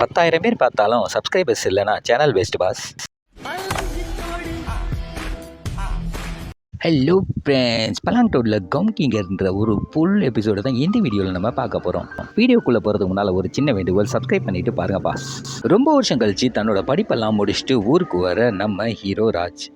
10,000 பேர் பார்த்தாலும் சப்ஸ்கிரைபர்ஸ் இல்லைனா channel waste boss. Hello friends, பலாங்டோடில் கவுங்கிங்கர்ன்ற ஒரு ஃபுல் எபிசோடு தான் இந்த வீடியோவில் நம்ம பார்க்க போகிறோம். வீடியோக்குள்ளே போகிறதுக்கு முன்னால் ஒரு சின்ன வேண்டுகோள், சப்ஸ்கிரைப் பண்ணிவிட்டு பாருங்கள் பாஸ். ரொம்ப வருஷம் கழித்து தன்னோட படிப்பெல்லாம் முடிச்சுட்டு ஊருக்கு வர நம்ம ஹீரோ ராஜ்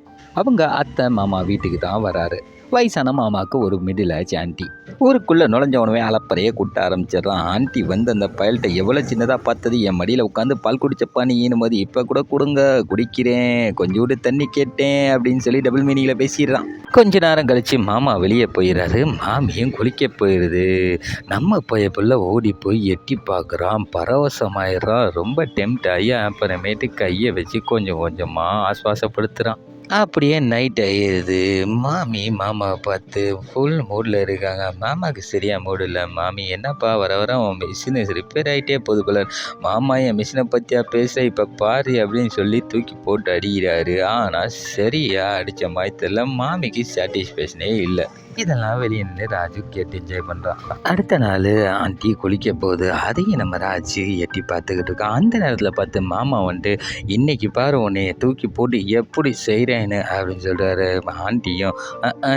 அவங்க அத்தை மாமா வீட்டுக்கு தான் வராரு. வயசான மாமாவுக்கு ஒரு மிடில் ஏஜ் ஆண்டி. ஊருக்குள்ளே நுழைஞ்சவனவே அலப்பறையே கூட்ட ஆரம்பிச்சிடறான். ஆண்டி வந்து அந்த பயல்கிட்ட எவ்வளோ சின்னதாக பார்த்தது, என் மடியில் உட்காந்து பால் குடிச்சப்பா நீனும் போது இப்போ கூட கொடுங்க குடிக்கிறேன், கொஞ்சோண்டு தண்ணி கேட்டேன் அப்படின்னு சொல்லி டபுள் மீனிங்கில் பேசிடுறான். கொஞ்ச நேரம் கழித்து மாமா வெளியே போயிடுறாரு. மாமியும் குளிக்க போயிடுது. நம்ம புள்ள ஓடி போய் எட்டி பார்க்குறான், பரவசமாயிடுறான். ரொம்ப டெம்ட் ஆகி அப்புறமேட்டு கையை வச்சு கொஞ்சம் கொஞ்சமாக ஆஸ்வாசப்படுத்துகிறான். அப்படியே நைட் ஆயிடுது. மாமி மாமாவை பார்த்து ஃபுல் மூடில் இருக்காங்க. மாமாவுக்கு சரியாக மூடு இல்லை. மாமி என்னப்பா வர வர உன் மிஷினு ரிப்பேர் ஆகிட்டே போகுது போல. மாமா என் மிஷினை பற்றியா பேச, இப்போ பாரு அப்படின்னு சொல்லி தூக்கி போட்டு அடிக்கிறாரு. ஆனால் சரியா அடித்த மாதிரி தெரியல. மாமிக்கு சாட்டிஸ்ஃபேக்ஷனே இல்லை. இதெல்லாம் வெளியே நின்று ராஜு கேட்டு என்ஜாய் பண்ணுறான். அடுத்த நாள் ஆண்டி குளிக்க போகுது. அதையும் நம்ம ராஜு எட்டி பார்த்துக்கிட்டு இருக்கான். அந்த நேரத்தில் பார்த்து மாமா வந்துட்டு இன்னைக்கு பாரு உன்னைய தூக்கி போட்டு எப்படி செய்கிறேன்னு அப்படின்னு சொல்கிறாரு. ஆண்டியும்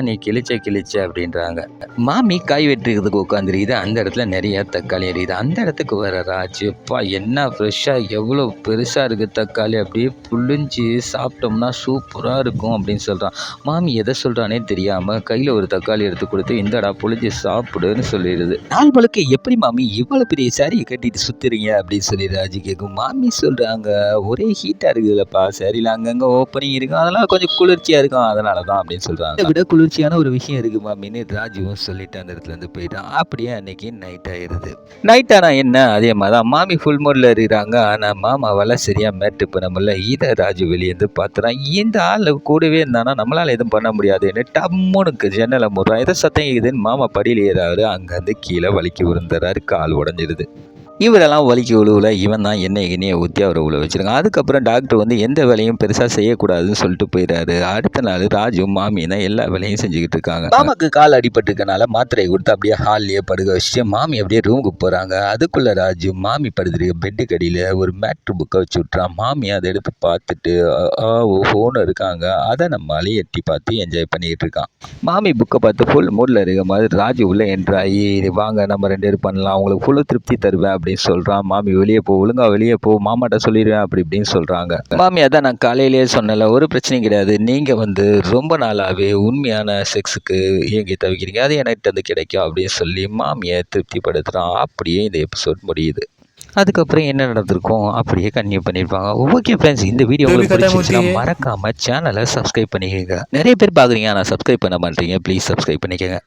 நீ கிழிச்ச அப்படின்றாங்க. மாமி காய் வெட்டுறதுக்கு உட்காந்துருக்குது. அந்த இடத்துல நிறைய தக்காளி எரியுது. அந்த இடத்துக்கு வர ராஜு, அப்பா என்ன ஃப்ரெஷ்ஷாக எவ்வளோ பெருசாக இருக்குது தக்காளி, அப்படியே புளிஞ்சு சாப்பிட்டோம்னா சூப்பராக இருக்கும் அப்படின்னு சொல்கிறான். மாமி எதை சொல்கிறானே தெரியாமல் கையில் ஒரு தக்காளி எடுத்து கொடுத்து இந்தடா புளிஞ்சு சாப்பிடுன்னு சொல்லிடுது. நாள் முழுக்க எப்படி மாமி இவ்வளோ பெரிய சாரியை கட்டிட்டு சுற்றுறீங்க அப்படின்னு சொல்லி ராஜு கேட்கும். மாமி சொல்கிறாங்க, ஒரே ஹீட்டாக இருக்குதுல்லப்பா, சரியில் அங்கங்கே ஓப்பனிங் இருக்கும், அதெல்லாம் கொஞ்சம் குளிர்ச்சியாக இருக்கும், அதனால தான் அப்படின்னு சொல்கிறாங்க. அதை விட குளிர்ச்சியான ஒரு விஷயம் இருக்குது மாமின்னு ராஜுவும் சொல்லிட்டு அந்த இடத்துலேருந்து போயிட்டான். அப்படியே அன்னைக்கு நைட் ஆயிடுது. நைட் ஆனால் என்ன அதே மாதிரி தான் மாமி ஃபுல் மூடில் இருக்கிறாங்க. ஆனால் மாமாவால் சரியாக மேட்டு பண்ண முடியல. இதை ராஜு வெளியேந்து பார்த்துறான். இந்த ஆள் கூடவே இருந்தானா நம்மளால் எதுவும் பண்ண முடியாதுன்னு டம்முனுக்கு ஜன்னலை முடுறான். ஏதோ சத்தம் கேக்குதுன்னு மாமா படியில் ஏறாரு. அங்கேருந்து கீழே வலிக்கி விழுந்துறாரு. கால் உடஞ்சிடுது. இவரெல்லாம் வலிக்கு விழுவில் இவன் தான் எண்ணெயை ஊற்றி அவரை உள்ள வச்சுருக்காங்க. அதுக்கப்புறம் டாக்டர் வந்து எந்த வேலையும் பெருசாக செய்யக்கூடாதுன்னு சொல்லிட்டு போயிடாரு. அடுத்த நாள் ராஜு மாமியும் தான் எல்லா வேலையும் செஞ்சுக்கிட்டு இருக்காங்க. மாமாக்கு கால் அடிபட்டுருக்கனால மாத்திரையை கொடுத்து அப்படியே ஹால்லேயே படுக்க வச்சுட்டு மாமி அப்படியே ரூமுக்கு போகிறாங்க. அதுக்குள்ளே ராஜு மாமி படுத்துருக்கு பெட்டுக்கு அடியில் ஒரு மேட்ரு புக்கை வச்சு விட்றான். மாமி அதை எடுத்து பார்த்துட்டு ஃபோன் இருக்காங்க. அதை நம்மளாலே எட்டி பார்த்து என்ஜாய் பண்ணிக்கிட்டு இருக்கான். மாமி புக்கை பார்த்து ஃபுல் மூடில் இருக்க மாதிரி ராஜு உள்ளே என்ட்ராகி வாங்க நம்ம 2 பேரும் பண்ணலாம், உங்களுக்கு ஃபுல்லு திருப்தி தருவேன் அப்படின்னு சொல்கிறான். மாமி வெளியே போ, ஒழுங்கா வெளியே போ, மாமாட்ட சொல்லிடுவேன் அப்படி இப்படின்னு சொல்கிறாங்க. மாமி அதான் நான் காலையிலேயே சொன்னல, ஒரு பிரச்சனையும் கிடையாது, நீங்கள் வந்து ரொம்ப நாளாகவே உண்மையான செக்ஸுக்கு ஏங்கி தவிக்கிறீங்க, அது எனக்கு வந்து கிடைக்கும் அப்படின்னு சொல்லி மாமியை திருப்திப்படுத்துகிறான். அப்படியே இந்த எபிசோட் முடியுது. அதுக்கப்புறம் என்ன நடந்திருக்கும் அப்படியே கன்டினியூ பண்ணியிருப்பாங்க. ஓகே ஃப்ரெண்ட்ஸ், இந்த வீடியோ உங்களுக்கு பிடிச்சிருந்துச்சுன்னா மறக்காமல் சேனலை சப்ஸ்கிரைப் பண்ணிக்கோங்க. நிறைய பேர் பார்க்குறீங்க ஆனால் சப்ஸ்கிரைப் பண்ண மாட்டீங்க, ப்ளீஸ் சப்ஸ்கிரைப் பண்ணிக்கோங்க.